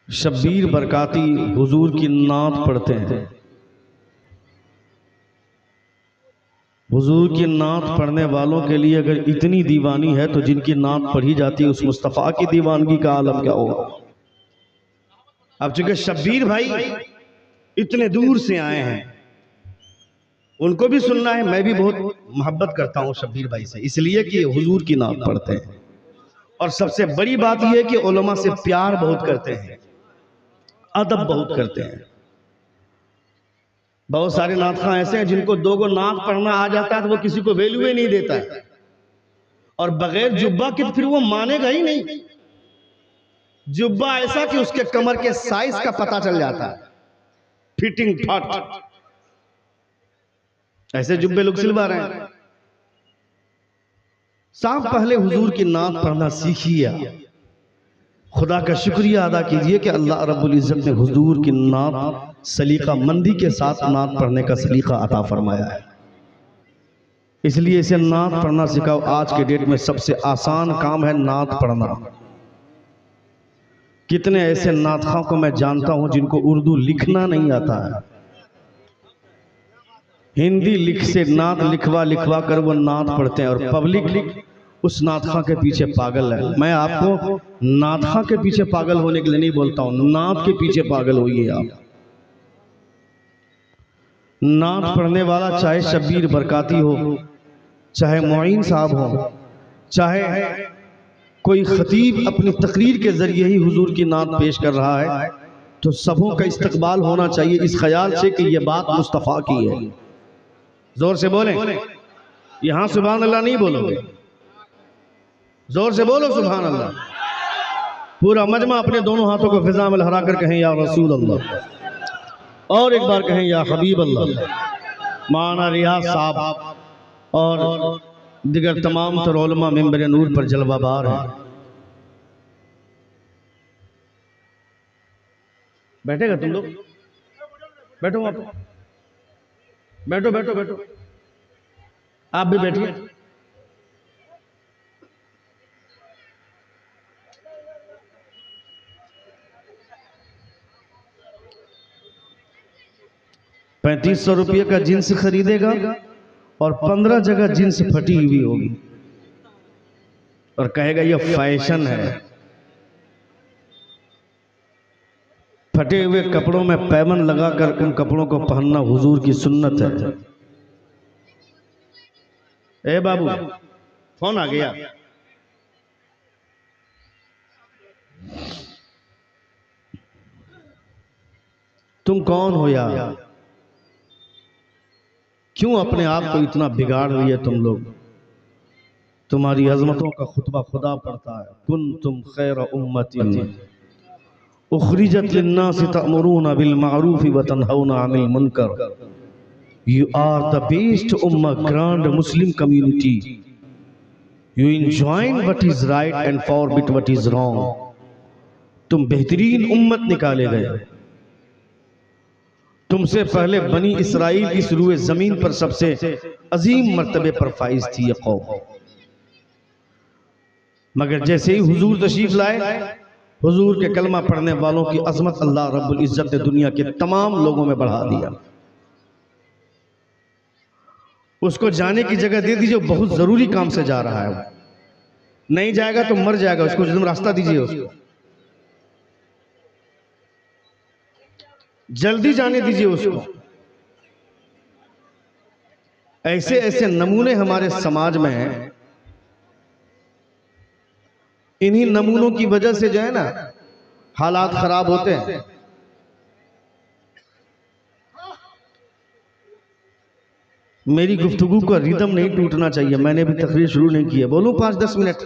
शब्बीर बरकाती हुजूर की नात पढ़ते हैं। हुजूर की नात पढ़ने वालों के लिए अगर इतनी दीवानी है तो जिनकी नात पढ़ी जाती है उस मुस्तफ़ा की दीवानगी का आलम क्या होगा। अब चूंकि शब्बीर भाई इतने दूर से आए हैं, उनको भी सुनना है। मैं भी बहुत मोहब्बत करता हूं शब्बीर भाई से, इसलिए कि हुजूर की नात पढ़ते हैं। और सबसे बड़ी बात यह है कि उलमा से प्यार बहुत करते हैं, अदब बहुत करते हैं। बहुत सारे नातखा ऐसे हैं जिनको दो गो नात पढ़ना आ जाता है तो वो किसी को वैल्यू ही नहीं देता है, और बगैर जुब्बा के तो फिर वो मानेगा ही नहीं। जुब्बा ऐसा कि उसके कमर के साइज का पता चल जाता है, फिटिंग फट, ऐसे जुब्बे लोग सिलवा रहे हैं। साहब पहले हुजूर की नात पढ़ना सीखिए, खुदा का शुक्रिया अदा कीजिए कि अल्लाह रब्बुल इज्जत ने हुजूर की नात सलीका मंदी के साथ नात पढ़ने का सलीका अता फरमाया है। इसलिए इसे नात पढ़ना सिखाओ। आज के डेट में सबसे आसान काम है नात पढ़ना। कितने ऐसे नातखां को मैं जानता हूं जिनको उर्दू लिखना नहीं आता है, हिंदी लिख से नात लिखवा लिखवा कर वो नात पढ़ते हैं, और पब्लिक उस नातखा के पीछे पागल है। मैं आपको नातखा के पीछे पागल होने के लिए नहीं बोलता हूं, नात के पीछे पागल होइए आप। नात पढ़ने वाला चाहे शब्बीर बरकाती हो, चाहे मोइन साहब हो, चाहे कोई खतीब अपनी तकरीर के जरिए ही हुजूर की नात पेश कर रहा है, तो सबों का इस्तकबाल होना चाहिए इस ख्याल से कि यह बात मुस्तफ़ा की है। जोर से बोलें, यहां सुभान अल्लाह नहीं बोलोगे, जोर से बोलो सुभान अल्लाह। पूरा मजमा अपने दोनों हाथों को फिजा में लहरा कर कहें या रसूल अल्लाह, और एक बार कहें या हबीब अल्लाह। माना रियाज साहब और दिगर तमाम तर उलमा मिंबर नूर पर जलवाबार है। बैठेगा तुम लोग, बैठो आप, बैठो बैठो बैठो, आप भी बैठिए। ₹3500 का जींस खरीदेगा और 15 जगह जींस फटी हुई होगी और कहेगा यह फैशन है। फटे हुए कपड़ों में पैबंद लगाकर उन कपड़ों को पहनना हुजूर की सुन्नत है। ए बाबू, फोन आ गया। तुम कौन हो यार, क्यों अपने आप को इतना बिगाड़ लिए तुम लोग। तुम्हारी अजमतों का खुतबा खुदा पढ़ता है, कुंतुम खैर उम्मतिन उखरिजत लिन्नासि तअमुरूना बिल मारूफ व तनहौना अनिल मुनकर। यू आर द बेस्ट उम्मा, grand Muslim community. You enjoin what is right and forbid what is wrong. तुम बेहतरीन उम्मत निकाले गए। तुमसे पहले बनी इसराइल इस रूए जमीन पर सबसे अजीम मर्तबे पर फाइज थी यह कौम, मगर जैसे ही हुजूर तशरीफ लाए, हुजूर के कलमा पढ़ने वालों की अजमत अल्लाह रब्बुल इज्जत ने दुनिया के तमाम लोगों में बढ़ा दिया। उसको जाने की जगह दे दीजिए, बहुत जरूरी काम से जा रहा है, नहीं जाएगा तो मर जाएगा, उसको जरूर रास्ता दीजिए, उसको जल्दी जाने दीजिए उसको। ऐसे ऐसे नमूने हमारे समाज में हैं, इन्हीं नमूनों की वजह से जो है ना हालात खराब होते हैं। मेरी गुफ्तगू का रिदम नहीं टूटना चाहिए। मैंने अभी तकरीर शुरू नहीं की है, बोलूं 5-10 मिनट।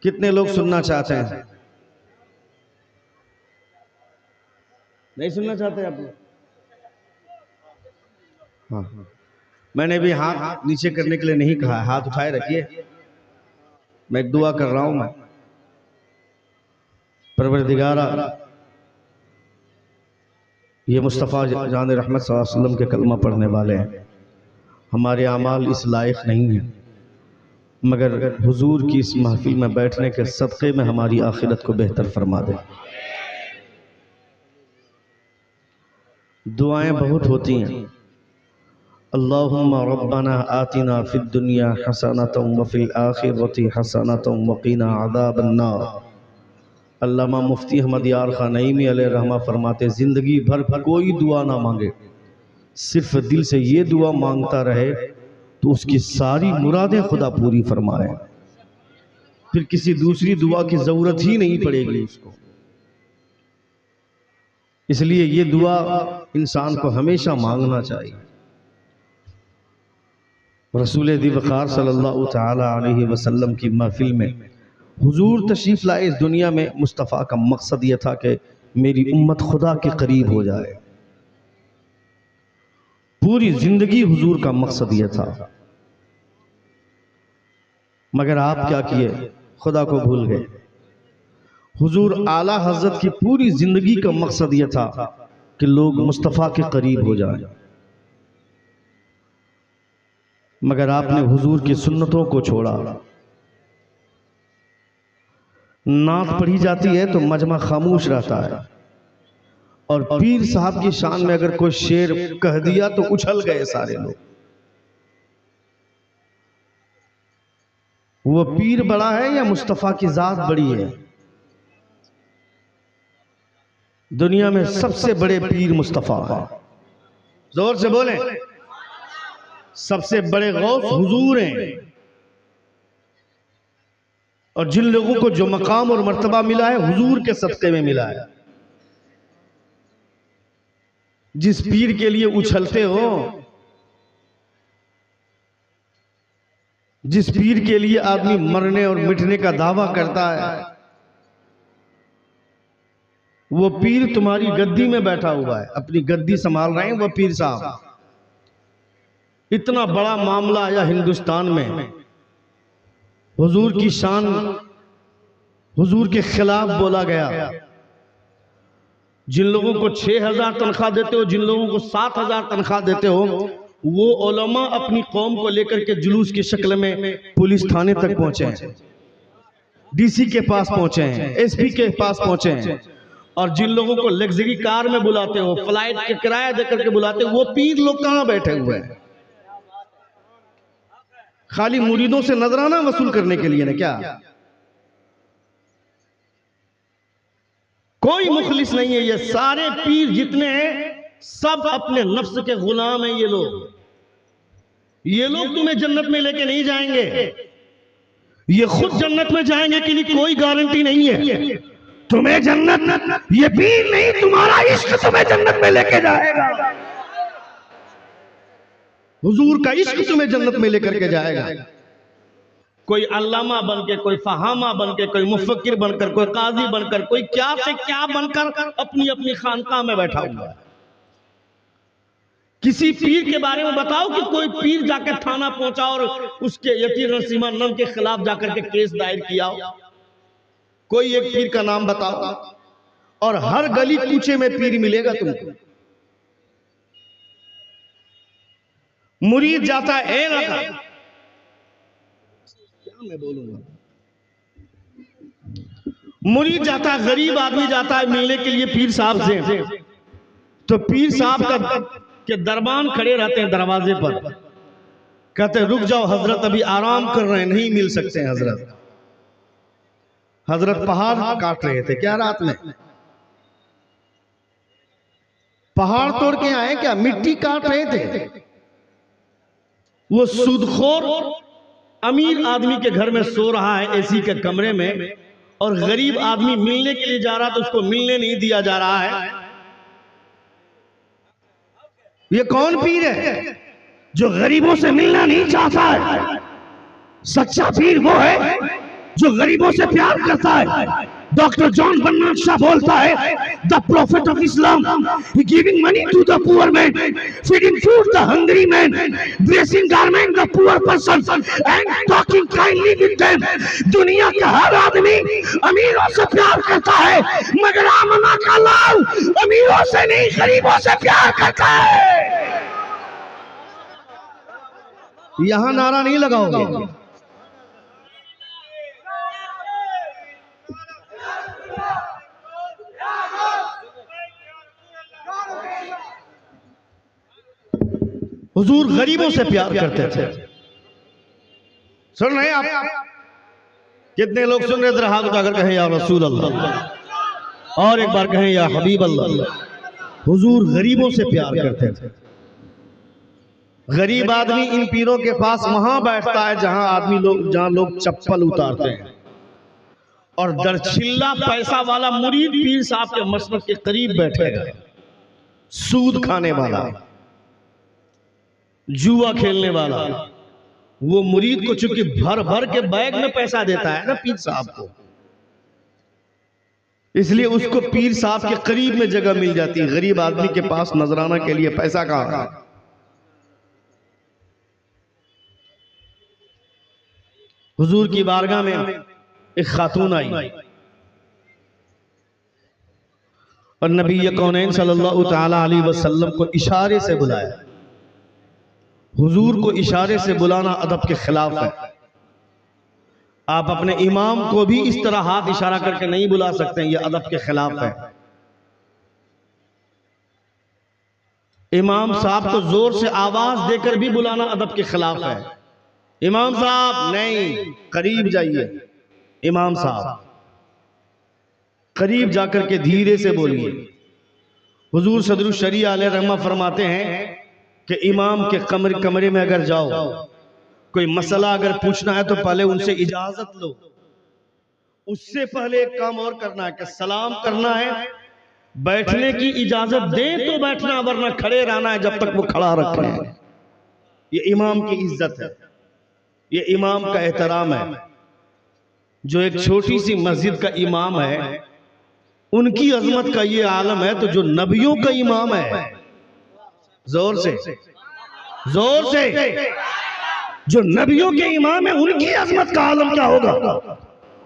कितने लोग सुनना चाहते हैं? नहीं सुनना चाहते आप लोग? हाँ, मैंने भी हाथ नीचे करने के लिए नहीं कहा, हाथ उठाए रखिए। मैं एक दुआ कर रहा हूं, मैं परवरदिगारा ये मुस्तफ़ा जान रहमत सल्लल्लाहु अलैहि वसल्लम के कलमा पढ़ने वाले हैं, हमारे अमाल इस लायक नहीं है, मगर हुजूर की इस महफिल में बैठने के सदक़े में हमारी आखिरत को बेहतर फरमा दे। दुआएं बहुत होती हैं, अल्लाहुम्मा रब्बना आतिना फिद दुनिया हसनतम व फिल आखिरति हसनतम व क़िना अज़ाबन्नार। अल्लामा मुफ्ती अहमद यार खान नईमी अलैहि रहमा फरमाते, ज़िंदगी भर कोई दुआ ना मांगे, सिर्फ दिल से ये दुआ मांगता रहे तो उसकी सारी मुरादें खुदा पूरी फरमाए, फिर किसी दूसरी दुआ की ज़रूरत ही नहीं पड़ेगी उसको। इसलिए ये दुआ इंसान को हमेशा मांगना चाहिए। रसूल दिवकार सल्लल्लाहु तआला अलैहि वसल्लम की महफिल में हुजूर तशरीफ लाए इस दुनिया में। मुस्तफ़ा का मकसद यह था कि मेरी उम्मत खुदा के करीब हो जाए। पूरी जिंदगी हुजूर का मकसद यह था, मगर आप क्या किए, खुदा को भूल गए। हुजूर आला हजरत की पूरी जिंदगी का मकसद यह था कि लोग मुस्तफ़ा के करीब हो जाएं, मगर आपने हुजूर की सुन्नतों को छोड़ा। नात पढ़ी जाती है तो मजमा खामोश रहता है, और पीर साहब की शान में अगर कोई शेर कह दिया तो उछल गए सारे लोग। वो पीर बड़ा है या मुस्तफ़ा की जात बड़ी है? दुनिया में सबसे बड़े पीर मुस्तफ़ा है। जोर से बोलें, सबसे बड़े गौस हुजूर हैं। और जिन लोगों को जो मकाम और मर्तबा मिला है हुजूर के सदक़े में मिला है। जिस पीर के लिए उछलते हो, जिस पीर के लिए आदमी मरने और मिटने का दावा करता है, वो पीर तुम्हारी गद्दी में बैठा हुआ है, अपनी गद्दी संभाल रहे हैं वो पीर साहब। इतना बड़ा मामला आया हिंदुस्तान में, हुजूर की शान, हुजूर के खिलाफ बोला गया। जिन लोगों को 6000 तनख्वाह देते हो, जिन लोगों को 7000 तनख्वाह देते हो, वो उलमा अपनी कौम को लेकर के जुलूस की शक्ल में पुलिस थाने तक पहुंचे हैं, डीसी के पास पहुंचे हैं, एसपी के पास पहुंचे हैं। और जिन लोगों को लग्जरी कार में बुलाते हो, फ्लाइट के किराया देकर के बुलाते हो, वो पीर लोग कहां बैठे हुए हैं? खाली मुरीदों से नजराना वसूल करने के लिए ना क्या? कोई मुखलिस नहीं है। ये सारे पीर जितने हैं सब अपने नफ्स के गुलाम हैं। ये लोग तुम्हें जन्नत में लेके नहीं जाएंगे, ये खुद जन्नत में जाएंगे कि नहीं कोई गारंटी नहीं है। तुम्हें जन्नत, ये पीर नहीं, तुम्हारा इश्क तुम्हें जन्नत में लेके जाएगा। हुजूर का इश्क तुम्हें जन्नत में लेकर के जाएगा। कोई अल्लामा बनके, कोई फहामा बनके, कोई मुफक्किर बनकर, कोई काजी बनकर, कोई क्या से क्या बनकर अपनी अपनी खानकाह में बैठा हुआ है। किसी पीर के बारे में बताओ कि कोई पीर जाकर थाना पहुंचा और उसके यतीम नसीमा नम के खिलाफ जाकर के केस दायर किया हो। कोई एक पीर का नाम बताओ, और हर गली कूचे में पीर मिलेगा तुमको। मुरीद जाता है, ए लगा क्या मैं बोलूंगा, मुरीद जाता है, गरीब आदमी जाता है मिलने के लिए पीर साहब से, तो पीर साहब का के दरबान खड़े रहते हैं दरवाजे पर, कहते हैं रुक जाओ हजरत, अभी आराम कर रहे हैं, नहीं मिल सकते हैं हजरत। हजरत पहाड़ काट रहे थे क्या रात में? पहाड़ तोड़ के आए क्या? मिट्टी काट रहे थे। वो सूदखोर अमीर आदमी के घर में सो रहा है एसी के कमरे में, और गरीब आदमी मिलने के लिए जा रहा तो उसको मिलने नहीं दिया जा रहा है। ये कौन पीर है जो गरीबों से मिलना नहीं चाहता है? सच्चा पीर वो है जो गरीबों से प्यार करता है। डॉक्टर जॉन बर्नार्ड शाह बोलता है, the prophet of Islam giving money to the poor man, feeding food the hungry man, dressing garment the poor person and talking kindly with them. दुनिया का हर आदमी अमीरों से प्यार करता है, मगर आमना का लाल अमीरों से नहीं गरीबों से प्यार करता है। यहां नारा नहीं लगाओगे, हुजूर गरीबों से प्यार करते थे। सुन रहे आप? कितने लोग सुन रहे थे? हाथ उठाकर कहें या रसूल अल्लाह, और एक बार कहें या हबीब अल्लाह। हुजूर गरीबों से प्यार करते थे। गरीब आदमी इन पीरों के पास वहां बैठता है जहां लोग चप्पल उतारते हैं, और दरछिल्ला पैसा वाला मुरीद पीर साहब के मसनद के करीब बैठेगा। सूद खाने वाला, जुआ खेलने वाला, वो मुरीद को चूंकि भर भर के बैग में पैसा देता है ना पीर साहब को, इसलिए उसको पीर साहब के करीब में जगह मिल जाती है। गरीब आदमी के पास नजराना के लिए पैसा कहां? हुजूर की बारगाह में एक खातून आई और नबी कौनैन सल्लल्लाहु तआला अलैहि वसल्लम को इशारे से बुलाया। हुजूर को इशारे से बुलाना अदब के खिलाफ है। आप अपने इमाम को भी इस तरह हाथ इशारा करके नहीं बुला सकते, ये अदब के खिलाफ है। इमाम साहब को जोर से आवाज देकर भी बुलाना अदब के खिलाफ है। इमाम साहब नहीं, करीब जाइए। इमाम साहब करीब जाकर के धीरे से बोलिए। हुजूर सदरुल शरीअह अलैहि रहमा फरमाते हैं कि इमाम के कमरे में अगर जाओ, कोई मसला अगर पूछना है तो पहले उनसे इजाजत लो। उससे पहले एक काम और करना है कि सलाम करना है, बैठने की इजाजत दे तो बैठना, वरना खड़े रहना है जब तक वो खड़ा रखे। ये इमाम की इज्जत है, ये इमाम का एहतराम है। जो एक छोटी सी मस्जिद का इमाम है, उनकी अजमत का ये आलम है, तो जो नबियों का इमाम है, जोर से जो नबियों के इमाम है, उनकी अजमत का आलम क्या होगा,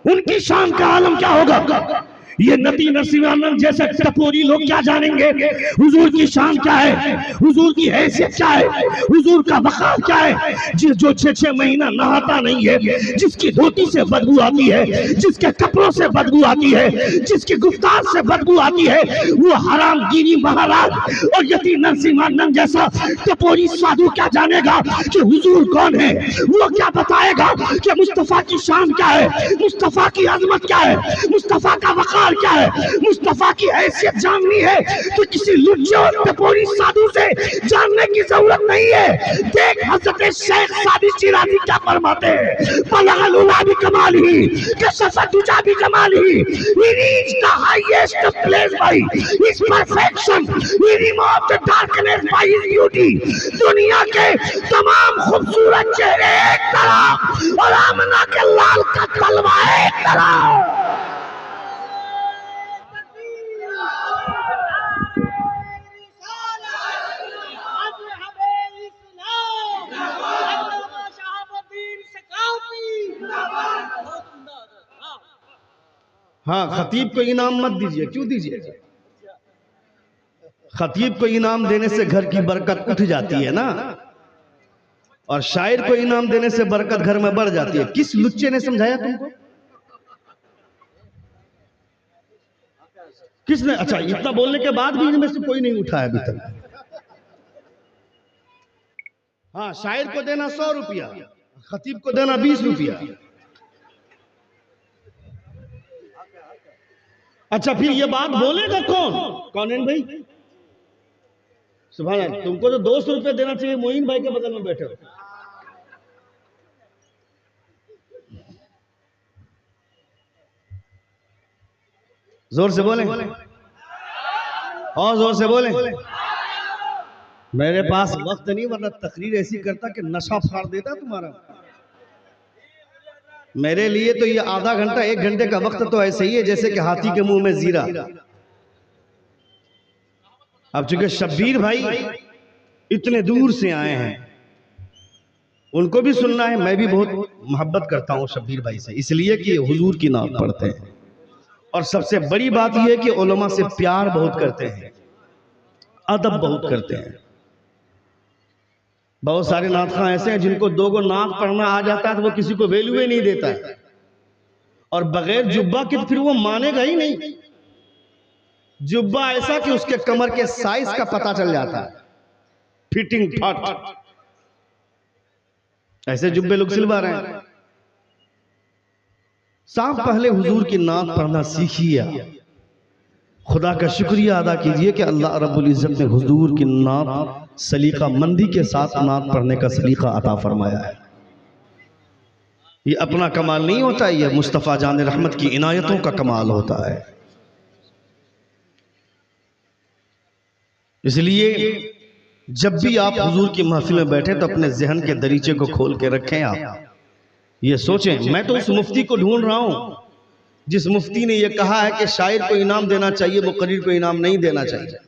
उनकी शान का आलम क्या होगा। ये नबी नरसिंहानंद जैसे टपोरी लोग क्या जानेंगे हुजूर की शान क्या है, हुजूर की हैसियत क्या है, हुजूर का वक़ार क्या है। जो 6-6 महीना नहाता नहीं है, जिसकी धोती से बदबू आती है, जिसके कपड़ों से बदबू आती है, जिसकी गुफ्तार से बदबू आती है, वो हरामगिरी महाराज और यति नरसिंहानंद जैसा टपोरी साधु क्या जानेगा कि हुजूर कौन है। वो क्या बताएगा कि मुस्तफा की शान क्या है, मुस्तफा की अजमत क्या है, मुस्तफा का वक़ार क्या है। मुस्तफा की हैसियत जाननी है तो किसी लुच्चे और टपोरी साधु से जानने की जरूरत नहीं है। देख हजरत शेख सादी शिराज़ी क्या फरमाते हैं, बलगल उला भी कमाली कसफत तुजा भी कमाली, he reached the highest place by his perfection, he removed the darkness by his beauty। दुनिया के तमाम खूबसूरत चेहरे एक तरफ और आमना के लाल का तलवा एक तरफ। हाँ, खतीब को इनाम मत दीजिए। क्यों दीजिए? खतीब को इनाम देने से घर की बरकत उठ जाती है ना, और शायर को इनाम देने से बरकत घर में बढ़ जाती है। किस लुच्चे ने समझाया तुमको? किसने? अच्छा, इतना बोलने के बाद भी इनमें से कोई नहीं उठा है अभी तक। हाँ, शायर को देना 100 रुपया, खतीब को देना 20 रुपया। अच्छा, फिर ये बात बोलेगा कौन? कौन भाई? सुभान अल्लाह। तुमको तो 200 रुपये देना चाहिए, मोइन भाई के बगल में बैठे हो। जोर से बोले और जोर से बोले। मेरे पास वक्त नहीं, वरना तकरीर ऐसी करता कि नशा फाड़ देता तुम्हारा। मेरे लिए तो ये आधा घंटा 1 घंटे का वक्त तो ऐसे ही है जैसे कि हाथी के मुंह में जीरा। अब चूंकि शब्बीर भाई इतने दूर से आए हैं, उनको भी सुनना है। मैं भी बहुत मोहब्बत करता हूँ शब्बीर भाई से, इसलिए कि हुजूर की नात पढ़ते हैं, और सबसे बड़ी बात यह है कि उलमा से प्यार बहुत करते हैं, अदब बहुत करते हैं। बहुत सारे नातखां ऐसे हैं जिनको 2 गो नात पढ़ना आ जाता है तो वो किसी को वैल्यू ही नहीं देता है, और बगैर जुब्बा के तो फिर वो मानेगा ही नहीं। जुब्बा ऐसा कि उसके कमर के साइज का पता चल जाता है, फिटिंग फाट, ऐसे जुब्बे लोग सिलवा रहे हैं। साहब पहले हुजूर की नात पढ़ना सीखिए, खुदा का शुक्रिया अदा कीजिए कि अल्लाह रब्बुल इज्जत ने हुजूर की नात सलीका मंदी के साथ नात पढ़ने का सलीका अता फरमाया है। ये अपना कमाल नहीं होता, ये मुस्तफ़ा जान रहमत की इनायतों का कमाल होता है। इसलिए जब भी आप हुजूर की महफिल में बैठे तो अपने जहन के दरीचे को खोल के रखें। आप ये सोचें, मैं तो उस मुफ्ती को ढूंढ रहा हूं जिस मुफ्ती ने यह कहा है कि शायर को इनाम देना चाहिए, मुकर्रिर को इनाम नहीं देना चाहिए।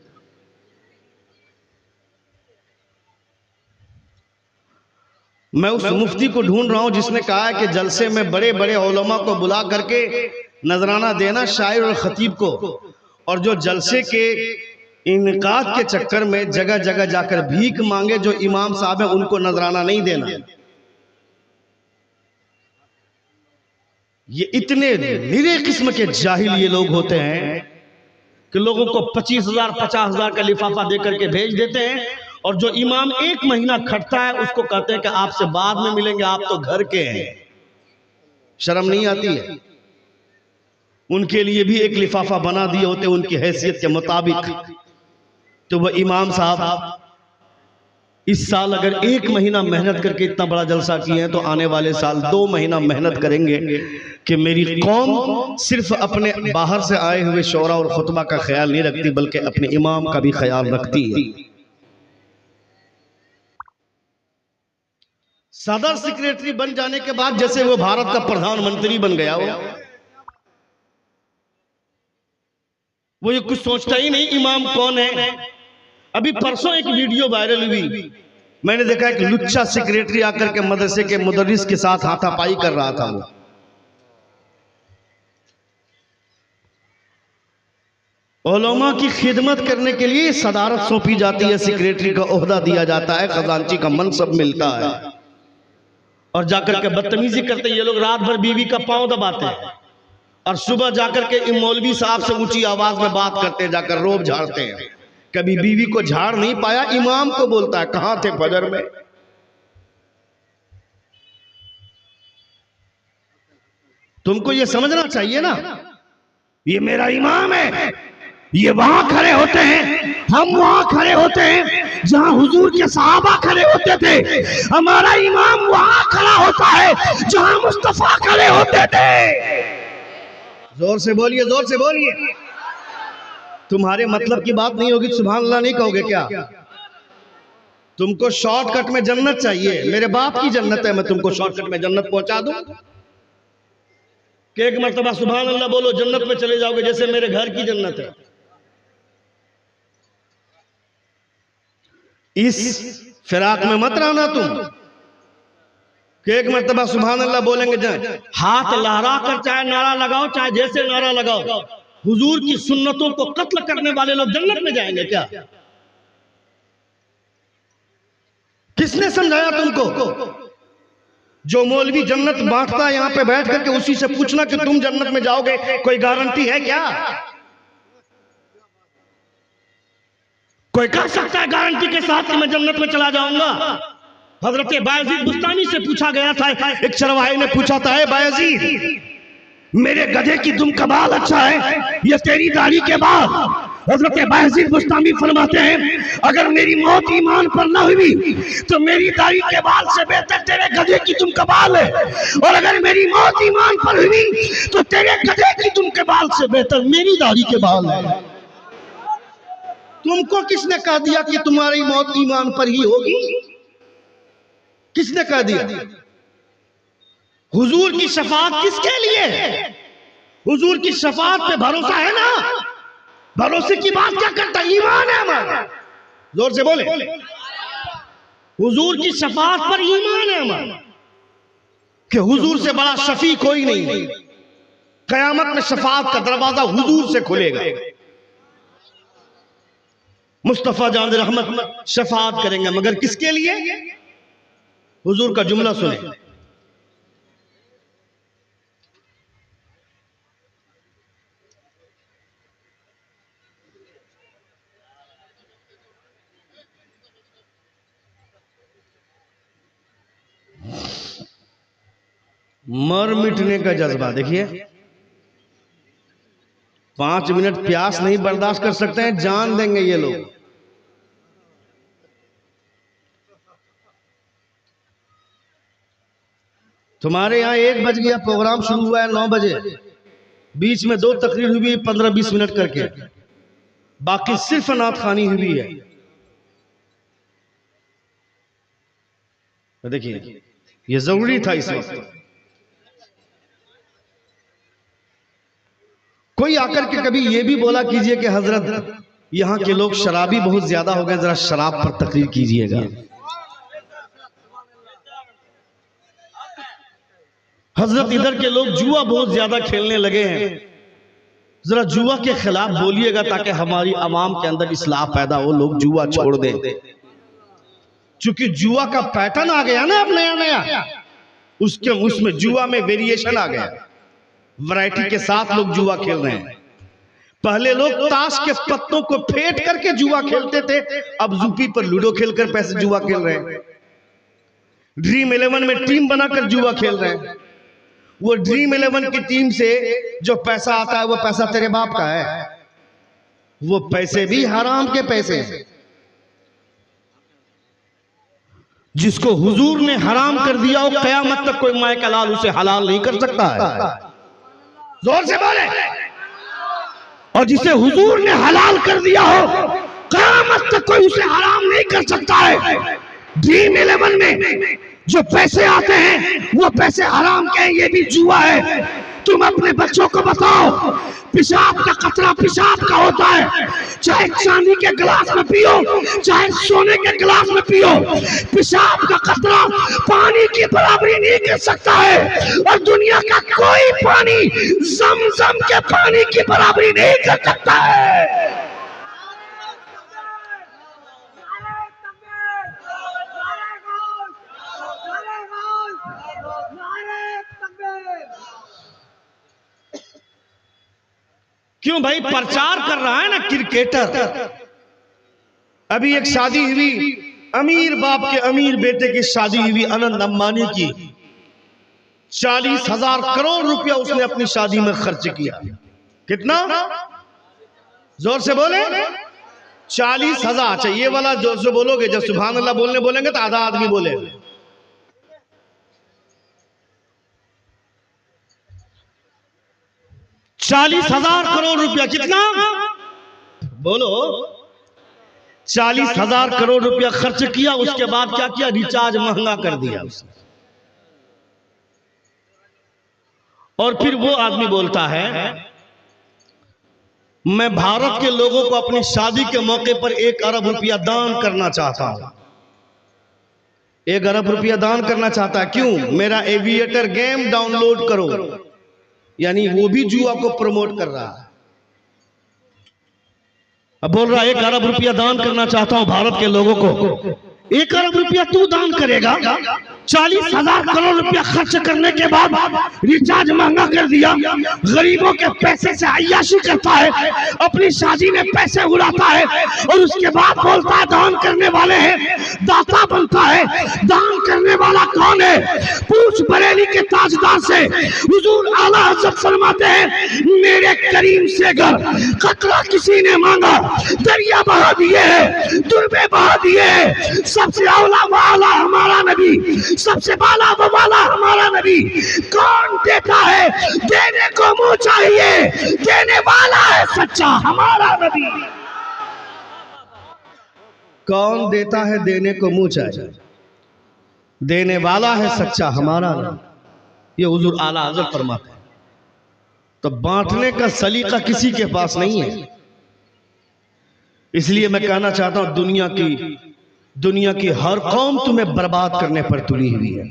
मैं उस मुफ्ती को ढूंढ रहा हूं जिसने कहा है कि जलसे में बड़े बड़े उलमा को बुला करके नजराना देना शायर और खतीब को, और जो जलसे के इनकाद के चक्कर में जगह जगह जाकर भीख मांगे जो इमाम साहब है उनको नजराना नहीं देना। ये इतने निरे किस्म के जाहिल ये लोग होते हैं कि लोगों को 25,000 50,000 का लिफाफा देकर के भेज देते हैं, और जो इमाम एक महीना खटता है उसको कहते हैं कि आपसे बाद में मिलेंगे, आप तो घर के हैं। शर्म नहीं आती है? उनके लिए भी एक लिफाफा बना दिए होते उनकी हैसियत के मुताबिक। तो वह इमाम साहब इस साल अगर एक महीना मेहनत करके इतना बड़ा जलसा किए हैं तो आने वाले साल 2 महीना मेहनत करेंगे कि मेरी कौम सिर्फ अपने बाहर से आए हुए शोरा और खुतबा का ख्याल नहीं रखती बल्कि अपने इमाम का भी ख्याल रखती है। सदर सेक्रेटरी बन जाने के बाद जैसे वो भारत का प्रधानमंत्री बन गया वो ये कुछ सोचता ही नहीं इमाम कौन है। अभी परसों एक वीडियो वायरल हुई, मैंने देखा एक लुच्चा सेक्रेटरी आकर के मदरसे के मुदर्रिस के साथ हाथापाई कर रहा था। वो उलमा की खिदमत करने के लिए सदारत सौंपी जाती है, सेक्रेटरी का ओहदा दिया जाता है, खजांची का मनसब मिलता है, और जाकर के बदतमीजी करते ये लोग। रात भर बीवी का पांव दबाते हैं और सुबह जाकर के मौलवी साहब से ऊंची आवाज में बात करते हैं, जाकर रोब झाड़ते हैं। कभी बीवी को झाड़ नहीं पाया, इमाम को बोलता है कहां थे फजर में। तुमको ये समझना चाहिए ना, ये मेरा इमाम है, ये वहां खड़े होते हैं, हम वहां खड़े होते हैं जहां हुजूर के सहाबा खड़े होते थे। हमारा इमाम वहां खड़ा होता है जहां मुस्तफा खड़े होते थे। जोर से बोलिए, जोर से बोलिए। तुम्हारे मतलब की बात नहीं होगी, सुभान अल्लाह नहीं कहोगे क्या? तुमको शॉर्टकट में जन्नत चाहिए, मेरे बाप की जन्नत है, मैं तुमको शॉर्टकट में जन्नत पहुंचा दूं कि एक मर्तबा सुभान अल्लाह बोलो जन्नत में चले जाओगे, जैसे मेरे घर की जन्नत है। इस फिराक में मत रहना तुम कि एक मर्तबा सुभान अल्लाह बोलेंगे, हाथ लहरा कर चाहे नारा लगाओ, चाहे जैसे नारा लगाओ, हुजूर की सुन्नतों को कत्ल करने वाले लोग जन्नत में जाएंगे क्या? किसने समझाया तुमको? जो मौलवी जन्नत बांटता है यहां पे बैठ करके उसी से पूछना कि तुम जन्नत में जाओगे, कोई गारंटी है क्या? कोई कह सकता है गारंटी के साथ कि मैं जन्नत में चला जाऊंगा? हजरत बायजीद बुस्तामी से पूछा गया था, एक चरवाहे ने पूछा था, बायजीद मेरे गधे की दुम का बाल अच्छा है या तेरी दाढ़ी के बाल? हजरत बायजीद बुस्तामी फरमाते हैं, अगर मेरी मौत ईमान पर न हुई तो मेरी दाढ़ी के बाल से बेहतर तेरे गधे की दुम का बाल है, और अगर मेरी मौत ईमान पर हुई तो तेरे गधे की दुम के बाल से बेहतर मेरी दाढ़ी के बाल है। तुमको किसने कह दिया कि तुम्हारी मौत ईमान पर ही होगी? किसने कह दिया? हुजूर की शफाअत किसके लिए है? हुजूर की शफाअत पे भरोसा है ना? भरोसे की बात क्या करता? ईमान है हमारा। जोर से बोले, हुजूर की शफाअत पर ईमान है हमारा कि हुजूर से बड़ा शफी कोई नहीं। कयामत में शफाअत का दरवाजा हुजूर से खुलेगा, मुस्तफा जान रहमत शफाअत करेंगे, मगर किसके लिए? हुजूर का जुमला सुने, मर मिटने का जज्बा। देखिए 5 मिनट प्यास नहीं बर्दाश्त कर सकते हैं, जान देंगे ये लोग। तुम्हारे यहां 1 बज गया, प्रोग्राम शुरू हुआ है 9 बजे, बीच में 2 तकरीर हुई 15-20 मिनट करके, बाकी सिर्फ नात खानी हुई है। देखिए ये जरूरी था इस वक्त। कोई आकर के कभी ये भी बोला कीजिए कि हजरत यहाँ के लोग शराबी बहुत ज्यादा हो गए, जरा शराब पर तकरीर कीजिएगा। हजरत इधर के लोग जुआ बहुत ज्यादा खेलने लगे हैं, जरा जुआ के खिलाफ बोलिएगा ताकि हमारी आवाम के अंदर इस्लाह पैदा हो, लोग जुआ छोड़ दें। चूंकि जुआ का पैटर्न आ गया ना अब नया नया, उसमें जुआ में वेरिएशन आ गया, वैरायटी के साथ लोग जुआ खेल रहे हैं। पहले लोग ताश के पत्तों को फेंट करके जुआ खेलते थे, अब यूपी पर लूडो खेलकर पैसे जुआ खेल रहे हैं। ड्रीम 11 में टीम बनाकर जुआ खेल रहे हैं। वो ड्रीम 11 की टीम से जो पैसा आता है वो पैसा तेरे बाप का है, वो पैसे भी हराम के पैसे हैं। जिसको हुजूर ने हराम कर दिया हो, कयामत तक कोई माए का लाल उसे हलाल नहीं कर सकता है। जोर से बोले। और जिसे हुजूर ने हलाल कर दिया हो, कयामत तक कोई उसे हराम नहीं कर सकता है। ड्रीम 11 में जो पैसे आते हैं वो पैसे हराम के हैं, ये भी जुआ है। तुम अपने बच्चों को बताओ, पेशाब का कतरा पेशाब का होता है, चाहे चांदी के गिलास में पियो चाहे सोने के गिलास में पियो, पेशाब का कतरा पानी की बराबरी नहीं कर सकता है। और दुनिया का कोई पानी ज़म-ज़म के पानी की बराबरी नहीं कर सकता है। क्यों भाई? प्रचार कर रहा है ना क्रिकेटर। अभी एक शादी हुई, अमीर बाप के अमीर बेटे की शादी हुई, अनंत अंबानी की। 40,000 करोड़ रुपया उसने अपनी शादी में खर्च किया। कितना? जोर से बोले। 40,000। अच्छा ये वाला जोर से बोलोगे, जब सुभान अल्लाह बोलेंगे तो आधा आदमी बोले। 40,000 करोड़ रुपया। कितना? बोलो। 40,000 करोड़ रुपया खर्च किया, उसके बाद क्या किया? रिचार्ज महंगा कर दिया उसने। और फिर वो आदमी बोलता है मैं भारत के लोगों को अपनी शादी के मौके पर 1 अरब रुपया दान करना चाहता हूं। 1 अरब रुपया दान करना चाहता है। क्यों? मेरा एविएटर गेम डाउनलोड करो। यानी वो भी जुआ को प्रमोट कर रहा है। अब बोल रहा है 1 अरब रुपया दान करना चाहता हूं भारत के लोगों को। 1 अरब रुपया तू दान करेगा? 40,000 करोड़ रुपया खर्च करने के बाद रिचार्ज महंगा कर दिया, गरीबों के पैसे से अय्याशी करता है, अपनी शादी में पैसे उड़ाता है, और उसके बाद बोलता है दान करने वाले हैं, दाता बनता है। दान करने वाला कौन है? पूछ बरेली के ताजदार से। हुजूर आला हज़रत फरमाते हैं मेरे करीम से अगर कतरा किसी ने मांगा, दरिया बहा दिए है, दुर्बे बहा दिए है। सबसे औला वाला हमारा नबी, सबसे बाला वाला हमारा नबी। कौन देता है? देने को मुंह चाहिए, देने वाला है सच्चा हमारा नबी। कौन देता है? देने को मुंह चाहिए, देने वाला है सच्चा हमारा नबी। ये हुजूर आला हज़रत फरमाते हैं। तो बांटने का सलीका किसी के पास नहीं है। इसलिए मैं कहना चाहता हूं दुनिया की हर कौम तुम्हें बर्बाद करने पर तुली हुई है।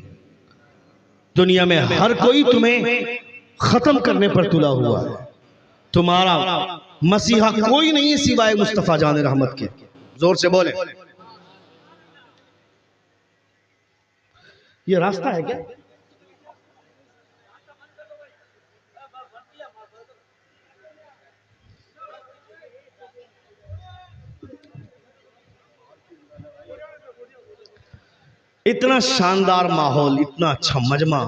दुनिया में हर कोई तुम्हें खत्म करने पर तुला हुआ है। तुम्हारा मसीहा कोई नहीं है सिवाय मुस्तफा जान रहमत के। जोर से बोले। ये रास्ता है क्या? इतना शानदार माहौल, इतना अच्छा मजमा,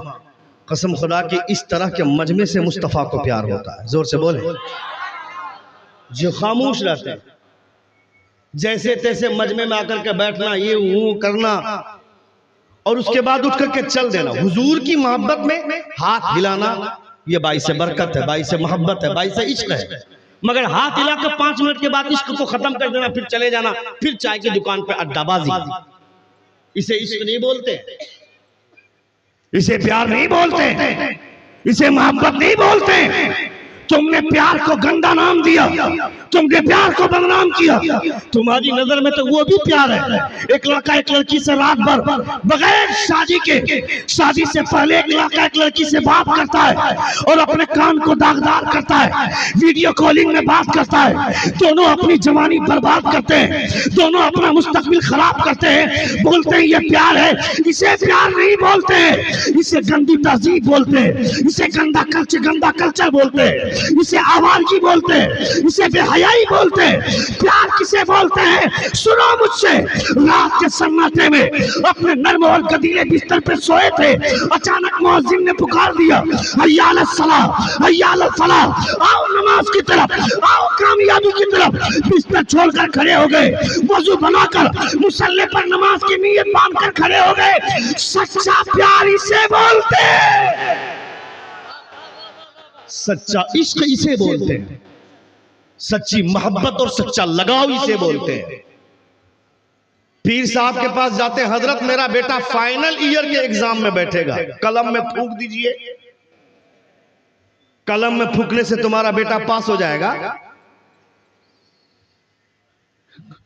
कसम खुदा की इस तरह के मजमे से मुस्तफ़ा को प्यार होता है। जोर से बोले। जो खामोश रहते हैं, जैसे तैसे मजमे में आकर के बैठना, ये वो करना और उसके बाद उठ करके चल देना। हुजूर की मोहब्बत में हाथ हिलाना ये बाइस बरकत है, बाइस मोहब्बत है, बाइस इश्क है। मगर हाथ हिला कर 5 मिनट के बाद इश्क को खत्म कर देना, फिर चले जाना, फिर चाय की दुकान पे अड्डाबाजी, इसे इश्क नहीं बोलते, इसे प्यार नहीं बोलते, इसे मोहब्बत नहीं बोलते। तुमने प्यार को गंदा नाम दिया, तुमने प्यार को बदनाम किया। तुम्हारी नजर में तो वो भी प्यार है। एक लड़का एक लड़की से रात भर बगैर शादी के, शादी से पहले एक लड़का एक लड़की से बात करता है और अपने कान को दागदार करता है, वीडियो कॉलिंग में बात करता है। दोनों अपनी जवानी बर्बाद करते हैं, दोनों अपना मुस्तकबिल खराब करते हैं, बोलते हैं ये प्यार है। इसे प्यार नहीं बोलते, इसे गंदी तहजीब बोलते हैं, इसे गंदा कल्चर बोलते हैं, इसे आवारगी बोलते हैं, इसे बेहयाई बोलते हैं। प्यार किसे बोलते हैं? सुनो मुझसे। रात के सन्नाटे में अपने नर्म और गदीले बिस्तर पे सोए थे, अचानक मुअज्जिन ने पुकार दिया, हय्या अलस सलाह, हय्या अलल फलाह, आओ नमाज की तरफ, आओ कामयाबी की तरफ। बिस्तर छोड़कर खड़े हो गए, वजू बनाकर मुसल्ले पर नमाज की नीयत बांधकर खड़े हो गए। सच्चा प्यार इसे बोलते हैं, सच्चा इश्क इसे बोलते हैं, सच्ची मोहब्बत और सच्चा लगाव इसे बोलते हैं। पीर साहब के पास जाते हैं, हजरत मेरा बेटा फाइनल ईयर के एग्जाम में बैठेगा, कलम में फूंक दीजिए, कलम में फूंकने से तुम्हारा बेटा पास हो जाएगा।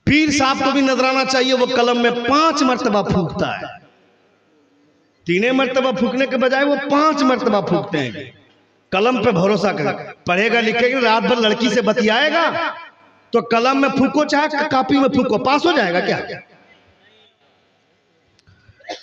पीर साहब को भी नजराना चाहिए, वो कलम में 5 मरतबा फूंकता है। 3 मरतबा फूंकने के बजाय वो 5 मरतबा फूंकते हैं। कलम पे भरोसा कर, पढ़ेगा लिखेगा, रात भर लड़की से बतियाएगा, तो कलम में फूको चाहे कापी में फूको, पास हो जाएगा क्या?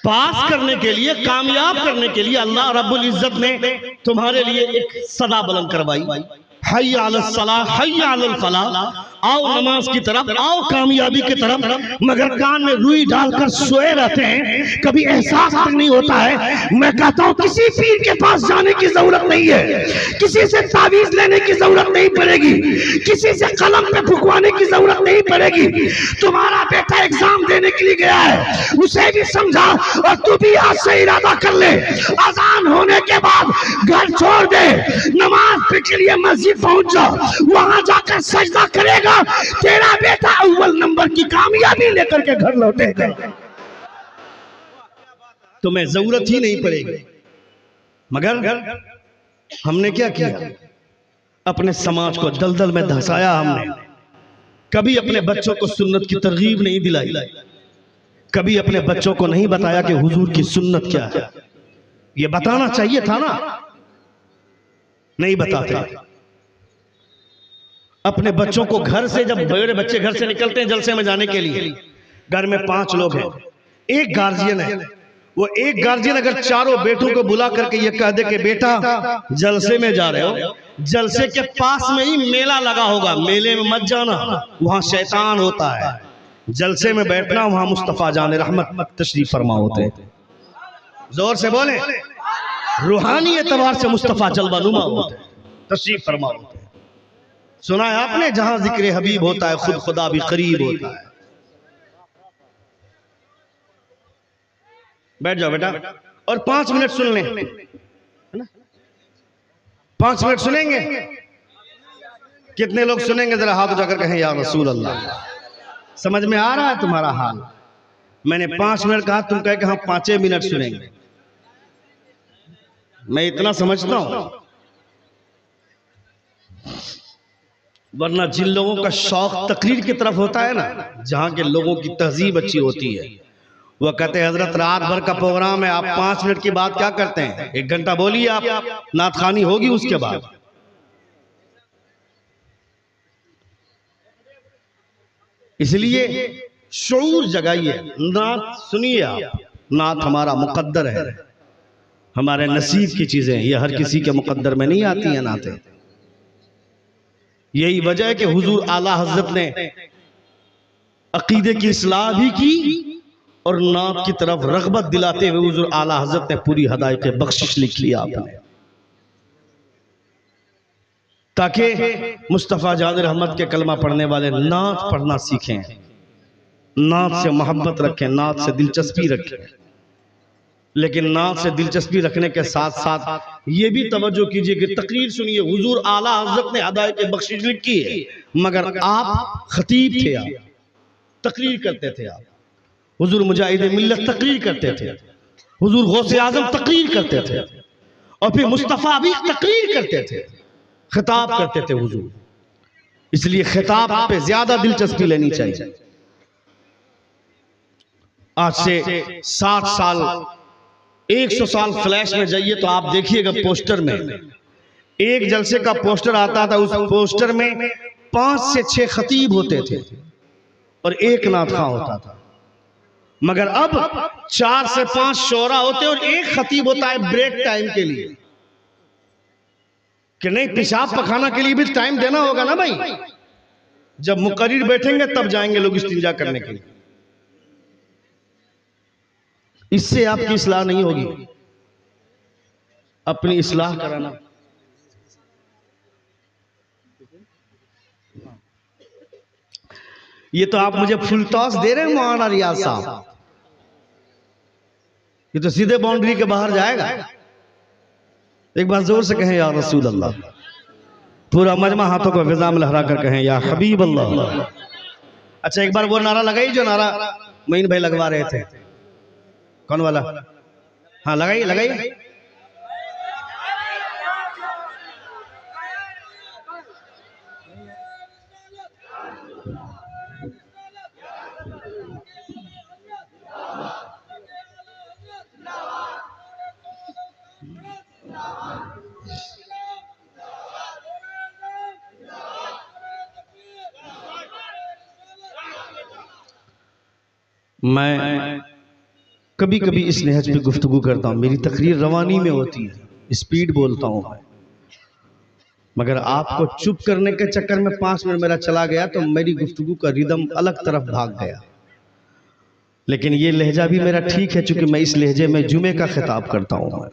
पास करने के लिए, कामयाब करने के लिए अल्लाह रब्बुल इज्जत ने तुम्हारे लिए एक सदा बुलंद करवाई, हय्या अलस सलाह, हय्या अलल फलाह, आओ नमाज की तरफ, आओ कामयाबी की तरफ। मगर कान में रुई डालकर सोए रहते हैं, कभी एहसास तक नहीं होता है। मैं कहता हूं किसी पीर के पास जाने की जरूरत नहीं है, किसी से तावीज लेने की जरूरत नहीं पड़ेगी, किसी से कलम पे फुकवाने की जरूरत नहीं पड़ेगी। तुम्हारा बेटा एग्जाम देने के लिए गया है, उसे भी समझा और तू भी आज से इरादा कर ले, अजान होने के बाद घर छोड़ दे, नमाज के लिए मस्जिद पहुंच जा, वहां जाकर सजदा करेगा, तेरा बेटा अव्वल नंबर की कामयाबी लेकर के घर लौटेगा, तुम्हें जरूरत ही नहीं पड़ेगी। मगर हमने क्या किया? अपने समाज को दलदल में धंसाया हमने। कभी अपने बच्चों को सुन्नत की तरगीब नहीं दिलाई, कभी अपने बच्चों को नहीं बताया कि हुजूर की सुन्नत क्या है। ये बताना चाहिए था ना, नहीं बताते। अपने बच्चों को घर से, जब बड़े बच्चे घर से निकलते हैं जलसे में जाने के लिए, घर में 5 लोग हैं, एक गार्जियन है, वो एक गार्जियन अगर चारों बेटों को बुला करके ये कह दे कि बेटा जलसे में जा रहे हो, जलसे के पास में ही मेला लगा होगा, मेले में मत जाना, वहां शैतान होता है, जलसे में बैठना, वहां मुस्तफा जाने रहमत तशरीफ फरमा होते हैं। जोर से बोले। रूहानी एतबार से मुस्तफा जलवा नुमा होते हैं, तशरीफ फरमा होते हैं। सुना है आपने, जहां जिक्र हबीब होता है खुद खुदा भी करीब होता है। बैठ जाओ बेटा और 5 मिनट सुन लें, है ना? 5 मिनट सुनेंगे? कितने लोग सुनेंगे? जरा हाथ उठाकर कहें या रसूल अल्लाह। समझ में आ रहा है तुम्हारा हाल? मैंने 5 मिनट कहा, तुम कहे कि हाँ 5 मिनट सुनेंगे। मैं इतना समझता हूं, वरना जिन लोगों का शौक तकरीर की तरफ होता है ना, जहां के लोगों की तहजीब अच्छी होती है, वो कहते हैं हजरत रात भर का प्रोग्राम है, आप 5 मिनट की बात क्या करते हैं, 1 घंटा बोलिए, आप नात खानी होगी उसके बाद। इसलिए शऊर जगाइए, नात सुनिए आप। नात हमारा मुकद्दर है, हमारे नसीब की चीजें, ये हर किसी के मुकद्दर में नहीं आती हैं नातें। यही वजह है कि हुजूर आला हजरत ने अकीदे की इस्लाह भी की और नात की तरफ रग़बत दिलाते हुए हुज़ूर आला हज़रत ने पूरी हदायत बख्शिश लिख लिया आपने, ताकि मुस्तफ़ा जान रहमत के कलमा पढ़ने वाले नात पढ़ना सीखें, नात से मोहब्बत रखें, नात से दिलचस्पी रखें। लेकिन नात से दिलचस्पी रखने के साथ साथ ये भी तवज्जो कीजिए कि तकरीर सुनिए, हुजूर आला हज़रत ने हदायत बख्शिश लिखी है, मगर आप खतीब थे, आप तकरीर करते थे, आप हुजूर मुजाहिद मिल्लत तकरीर करते थे, हुजूर गौसे आज़म तकरीर करते थे, और फिर मुस्तफ़ा भी तकरीर करते थे, खिताब करते थे हुजूर। इसलिए खिताब पे ज्यादा दिलचस्पी लेनी चाहिए। आज से 7 साल 100 साल फ्लैश में जाइए तो आप देखिएगा, पोस्टर में एक जलसे का पोस्टर आता था, उस पोस्टर में 5 से 6 खतीब होते थे और एक नातखा होता था। मगर अब 4 से 5 शोरा होते और एक खतीब होता है ब्रेक टाइम के लिए, कि नहीं पेशाब पखाना के लिए भी टाइम देना होगा ना भाई, जब मुकर्रिर बैठेंगे तब जाएंगे लोग इस्तिंजा करने के लिए। इससे आपकी इस्लाह नहीं होगी, अपनी इस्लाह कराना। ये तो आप मुझे फुल टॉस दे रहे हैं मौलाना रियाज साहब, ये तो सीधे बाउंड्री के बाहर जाएगा। एक बार जोर से कहें या रसूल अल्लाह, पूरा मजमा हाथों को फिजा में लहरा कर कहें या हबीब अल्लाह। अच्छा एक बार वो नारा लगाई जो नारा मोइन भाई लगवा रहे थे, कौन वाला? हाँ लगाइए लगाइए। मैं कभी कभी इस नहज पे गुफ्तगू करता हूँ, मेरी तकरीर रवानी में होती है, स्पीड बोलता हूँ मैं, मगर आपको चुप करने के चक्कर में 5 मिनट मेरा चला गया तो मेरी गुफ्तगू का रिदम अलग तरफ भाग गया। लेकिन ये लहजा भी मेरा ठीक है, चूंकि मैं इस लहजे में जुमे का खिताब करता हूँ।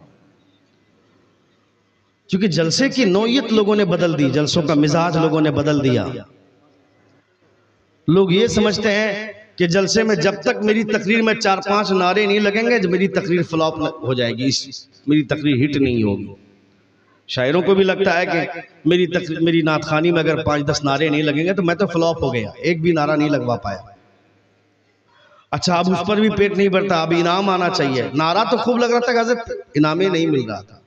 चूंकि जलसे की नौयत लोगों ने बदल दी, जलसों का मिजाज लोगों ने बदल दिया। लोग ये समझते हैं कि जलसे में जब तक मेरी तकरीर में 4-5 नारे नहीं लगेंगे जब मेरी तकरीर फ्लॉप हो जाएगी, मेरी तकरीर हिट नहीं होगी। शायरों को भी लगता है कि मेरी नातखानी में अगर 5-10 नारे नहीं लगेंगे तो मैं तो फ्लॉप हो गया, एक भी नारा नहीं लगवा पाया। अच्छा अब उस पर भी पेट नहीं भरता, अब इनाम आना चाहिए। नारा तो खूब लग रहा था, हज़रत इनामे नहीं मिल रहा था।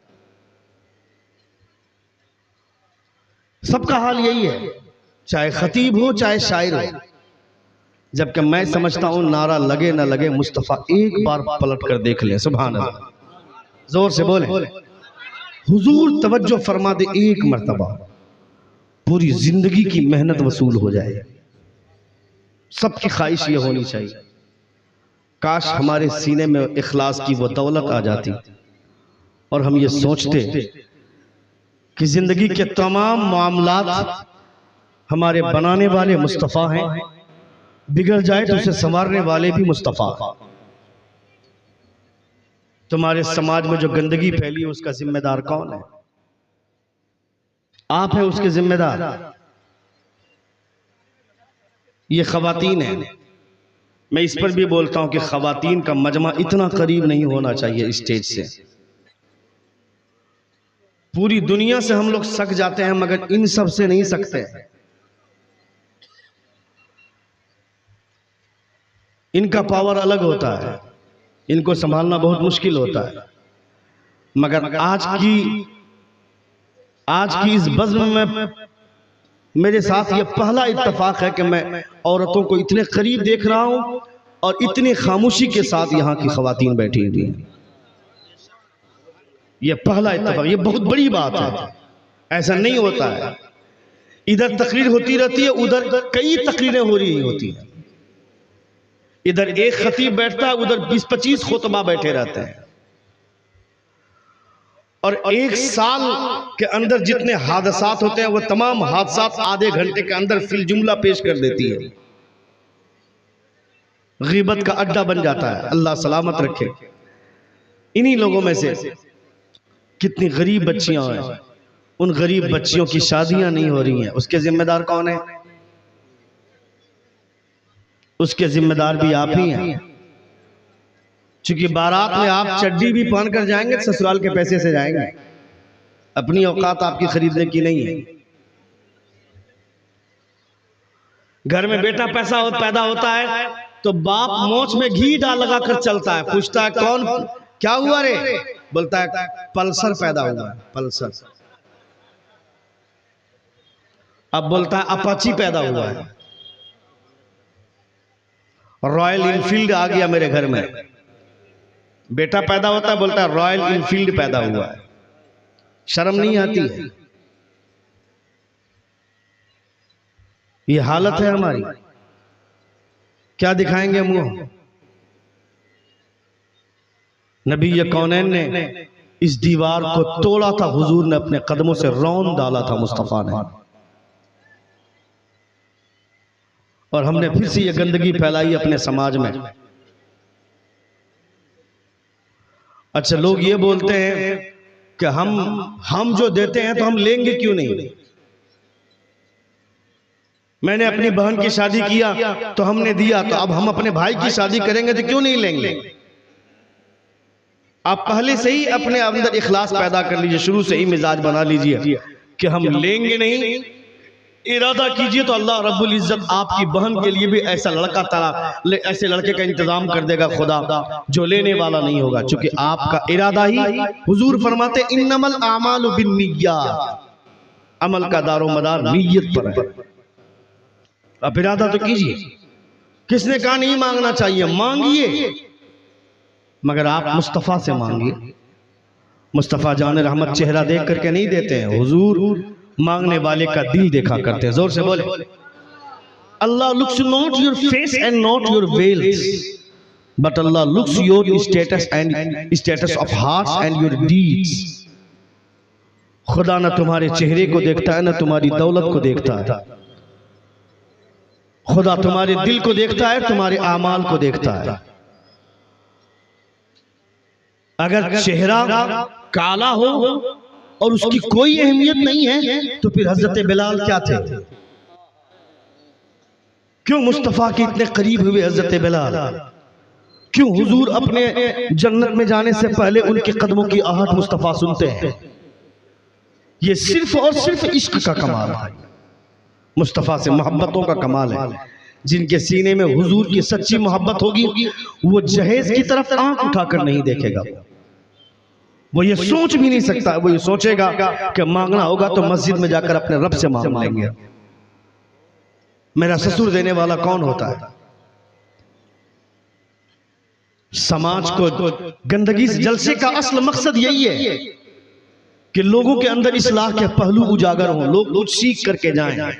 सबका हाल यही है, चाहे खतीब हो चाहे शायर हो। जबकि मैं समझता हूं नारा लगे ना लगे, मुस्तफ़ा एक बार पलट कर देख ले। सुभान अल्लाह, जोर से बोले हुजूर तवज्जो फरमा दे, एक मर्तबा पूरी जिंदगी की मेहनत वसूल हो जाए। सबकी ख्वाहिश ये होनी चाहिए, काश हमारे सीने में इखलास की वो दौलत आ जाती और हम ये सोचते कि जिंदगी के तमाम मामलात हमारे बनाने वाले मुस्तफ़ा हैं, बिगड़ जाए तो उसे संवारने वाले भी मुस्तफ़ा। तुम्हारे समाज में जो गंदगी फैली है उसका जिम्मेदार कौन है? आप है उसके जिम्मेदार, ये खवातीन है। मैं इस पर भी बोलता हूं कि खवातीन का मजमा इतना करीब नहीं होना चाहिए स्टेज से। पूरी दुनिया से हम लोग सक जाते हैं मगर इन सब से नहीं सकते। इनका पावर अलग होता है, इनको संभालना बहुत मुश्किल होता है। मगर आज की इस बज़्म में मेरे साथ ये पहला इत्तेफाक है कि मैं औरतों को इतने करीब देख रहा हूं और इतनी खामोशी के साथ यहाँ की खवातीन बैठी हुई हैं। ये पहला इत्तेफाक, ये बहुत बड़ी बात है। ऐसा नहीं होता है, इधर तकरीर होती रहती है, उधर कई तकरीरें हो रही होती हैं। इधर एक खतीब बैठता है, उधर 20-25 खुतबा बैठे रहते हैं। और एक साल के अंदर जितने हादसात होते हैं वो तमाम हादसात आधे घंटे के अंदर फिल जुमला पेश कर देती है। गीबत का अड्डा बन जाता है। अल्लाह सलामत रखे। इन्हीं लोगों में से कितनी गरीब बच्चियां हैं, उन गरीब बच्चियों की शादियां नहीं हो रही हैं, उसके जिम्मेदार कौन है? उसके जिम्मेदार भी आप ही हैं। क्योंकि बारात में आप चड्डी भी पहन कर जाएंगे, ससुराल के पैसे से जाएंगे, अपनी औकात आपकी खरीदने की नहीं है। घर में बेटा पैदा होता है तो बाप मोच में घी डाल लगा कर चलता है, पूछता है कौन क्या हुआ रे? बोलता है पल्सर पैदा हुआ है, पल्सर। अब बोलता है अपाची पैदा हुआ है, रॉयल इनफील्ड आ गया मेरे घर में। बेटा पैदा होता है, बोलता है रॉयल इनफील्ड पैदा हुआ है। शर्म नहीं आती है? ये हालत है हमारी। क्या दिखाएंगे मुंह? नबी कौनैन ने इस दीवार को तोड़ा था, हुजूर ने अपने कदमों से रौंद डाला था मुस्तफा ने, और हमने फिर से ये गंदगी फैलाई अपने समाज में। अच्छा, लोग ये बोलते हैं कि हम जो देते हैं तो हम लेंगे क्यों नहीं? मैंने अपनी बहन की शादी किया तो हमने दिया, तो अब हम अपने भाई की शादी करेंगे तो क्यों नहीं लेंगे? आप पहले से ही अपने अंदर इखलास पैदा कर लीजिए, शुरू से ही मिजाज बना लीजिए कि हम लेंगे नहीं। इरादा कीजिए तो अल्लाह रब्बुल इज्जत आपकी बहन के लिए भी ऐसा ऐसे लड़के का इंतजाम कर देगा खुदा, जो लेने वाला नहीं होगा, क्योंकि आपका इरादा ही, हुजूर फरमाते इन्नमल आमालु बिन्निय्यात, अमल का दारो मदार नीयत पर है। आप इरादा तो कीजिए। किसने कहा नहीं मांगना चाहिए? मांगिए, मगर आप मुस्तफा से मांगिए। मुस्तफा जान रहमत चेहरा देख करके नहीं देते हैं, हुजूर मांगने वाले का दिल देखा करते हैं। जोर से बोले Allah looks not your face and not your wealth, but Allah looks your status and status of hearts and your deeds. खुदा ना तुम्हारे चेहरे को देखता है, ना तुम्हारी दौलत को देखता है। खुदा तुम्हारे दिल को देखता है, तुम्हारे आमाल को देखता है। अगर चेहरा काला हो और उसकी कोई अहमियत नहीं है तो फिर हजरत बिलाल क्या थे? क्यों मुस्तफा के इतने करीब हुए हजरत बिलाल? क्यों हुजूर अपने जन्नत में जाने से पहले उनके कदमों की आहट मुस्तफा सुनते हैं? ये सिर्फ और सिर्फ इश्क का कमाल है, मुस्तफा से मोहब्बतों का कमाल है। जिनके सीने में हुजूर की सच्ची मोहब्बत होगी वो जहेज की तरफ आंख उठाकर नहीं देखेगा, वो ये सोच भी नहीं सकता। वो ये सोचेगा कि मांगना होगा तो मस्जिद में जाकर अपने रब से मांग लेंगे। मेरा ससुर देने वाला कौन होता है? समाज को गंदगी से, जलसे का असल मकसद यही है कि लोगों के अंदर इस्लाह के पहलू उजागर हों, लोग कुछ सीख करके जाएं।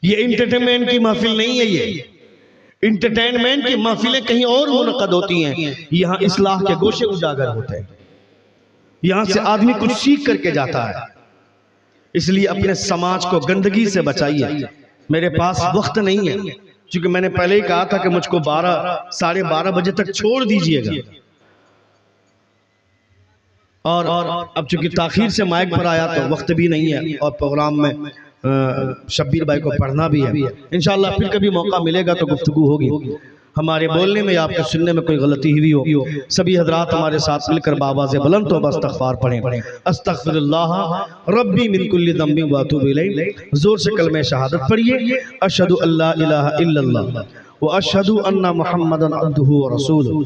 ये इंटरटेनमेंट की महफिल नहीं है, ये इंटरटेनमेंट की महफिलें कहीं और मुनक़द होती हैं। यहाँ इस्लाह के गोशे उजागर होते हैं, यहाँ से आदमी कुछ सीख करके जाता है। इसलिए अपने समाज को गंदगी से बचाइए। मेरे पास वक्त नहीं है, क्योंकि मैंने पहले ही कहा था कि मुझको 12 साढ़े 12 बजे तक छोड़ दीजिएगा, और अब चूंकि ताखीर से माइक पर आया तो वक्त भी नहीं है, और प्रोग्राम में शब्बीर भाई को पढ़ना भी है। इंशाअल्लाह फिर कभी मौका मिलेगा तो गुफ्तगू होगी। हमारे बोलने में या आपके सुनने में कोई गलती हुई हो, सभी हजरात हमारे साथ मिलकर बाबा से बुलंद तौबा इस्तग़फ़ार पढ़ें। अस्तग़फ़िरुल्लाह रब्बी मिन कुल्लि ज़ंबिन व अतूबु इलैह। जोर से कलमे शहादत पढ़िए, अशहदु अल्ला इलाहा इल्लल्लाह व अशहदु अन्ना मुहम्मदन अब्दुहु व रसूलुहु।